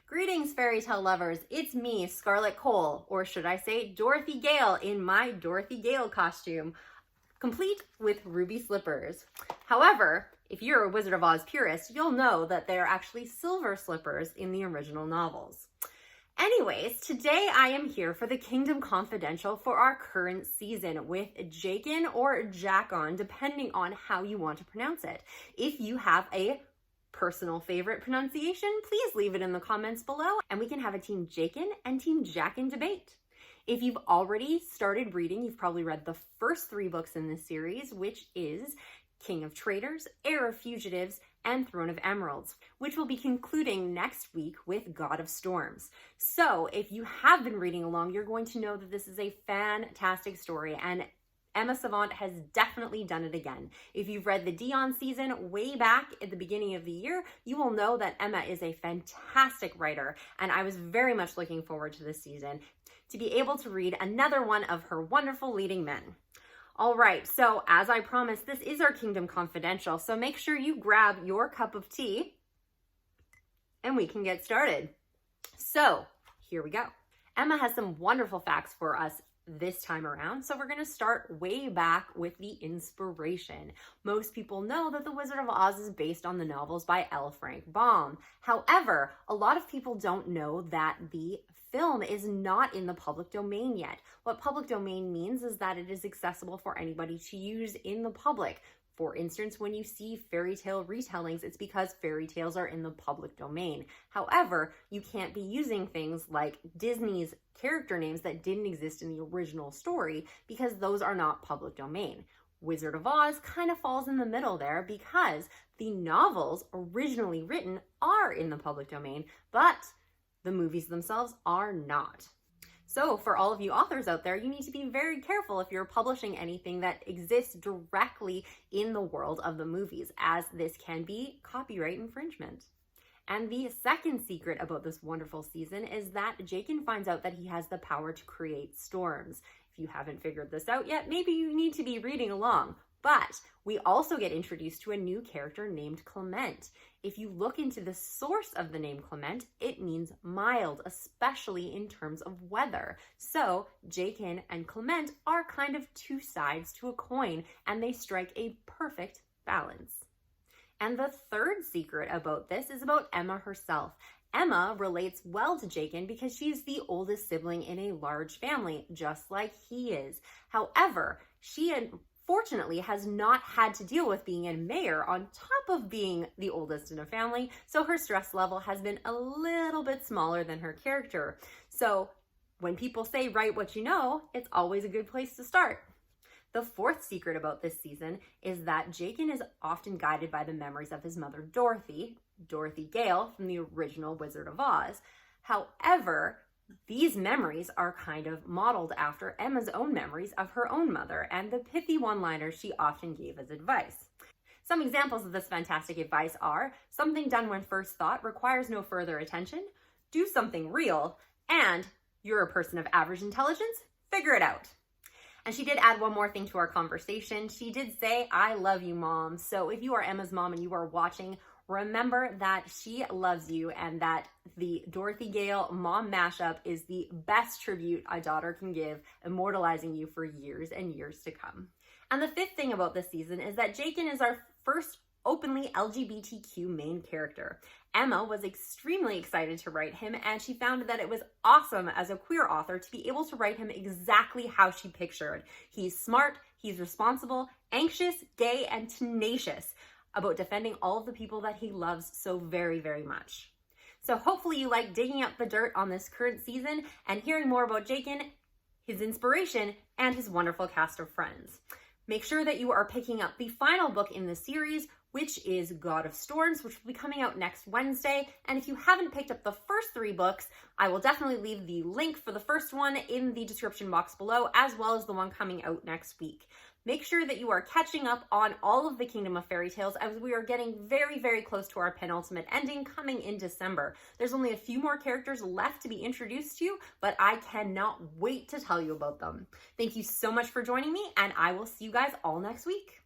Greetings, fairy tale lovers. It's me, Scarlet Cole, or should I say Dorothy Gale in my Dorothy Gale costume, complete with ruby slippers. However, if you're a Wizard of Oz purist, you'll know that they are actually silver slippers in the original novels. Anyways, today I am here for the Kingdom Confidential for our current season with Jakon or Jakon, depending on how you want to pronounce it. If you have a personal favorite pronunciation, please leave it in the comments below and we can have a Team Jakon and Team Jakon debate. If you've already started reading, you've probably read the first 3 books in this series, which is King of Traitors, Heir of Fugitives, and Throne of Emeralds, which will be concluding next week with God of Storms. So if you have been reading along, you're going to know that this is a fantastic story, and Emma Savant has definitely done it again. If you've read the Dion season way back at the beginning of the year, you will know that Emma is a fantastic writer, and I was very much looking forward to this season to be able to read another one of her wonderful leading men. All right, so as I promised, this is our Kingdom Confidential, so make sure you grab your cup of tea and we can get started. So here we go. Emma has some wonderful facts for us this time around, so we're going to start way back with the inspiration. Most people know that The Wizard of Oz is based on the novels by L. Frank Baum. However, a lot of people don't know that the film is not in the public domain yet. What public domain means is that it is accessible for anybody to use in the public. For instance, when you see fairy tale retellings, it's because fairy tales are in the public domain. However, you can't be using things like Disney's character names that didn't exist in the original story because those are not public domain. Wizard of Oz kind of falls in the middle there because the novels originally written are in the public domain, but the movies themselves are not. So for all of you authors out there, you need to be very careful if you're publishing anything that exists directly in the world of the movies, as this can be copyright infringement. And the second secret about this wonderful season is that Jakon finds out that he has the power to create storms. If you haven't figured this out yet, maybe you need to be reading along. But we also get introduced to a new character named Clement. If you look into the source of the name Clement, it means mild, especially in terms of weather. So Jakon and Clement are kind of 2 sides to a coin, and they strike a perfect balance. And the third secret about this is about Emma herself. Emma relates well to Jakon because she's the oldest sibling in a large family, just like he is. However, she unfortunately has not had to deal with being a mayor on top of being the oldest in a family, so her stress level has been a little bit smaller than her character. So when people say write what you know, it's always a good place to start. The fourth secret about this season is that Jakon is often guided by the memories of his mother Dorothy Gale from the original Wizard of Oz. However, these memories are kind of modeled after Emma's own memories of her own mother and the pithy one-liners she often gave as advice. Some examples of this fantastic advice are, something done when first thought requires no further attention, do something real, and you're a person of average intelligence, figure it out. And she did add one more thing to our conversation. She did say, I love you, Mom. So if you are Emma's mom and you are watching, remember that she loves you and that the Dorothy Gale mom mashup is the best tribute a daughter can give, immortalizing you for years and years to come. And the fifth thing about this season is that Jakon is our first openly LGBTQ main character. Emma was extremely excited to write him, and she found that it was awesome as a queer author to be able to write him exactly how she pictured. He's smart, he's responsible, anxious, gay, and tenacious about defending all of the people that he loves so very, very much. So hopefully you like digging up the dirt on this current season and hearing more about Jakon, his inspiration, and his wonderful cast of friends. Make sure that you are picking up the final book in the series, which is God of Storms, which will be coming out next Wednesday. And if you haven't picked up the first 3 books, I will definitely leave the link for the first one in the description box below, as well as the one coming out next week. Make sure that you are catching up on all of the Kingdom of Fairytales, as we are getting very, very close to our penultimate ending coming in December. There's only a few more characters left to be introduced to, but I cannot wait to tell you about them. Thank you so much for joining me, and I will see you guys all next week.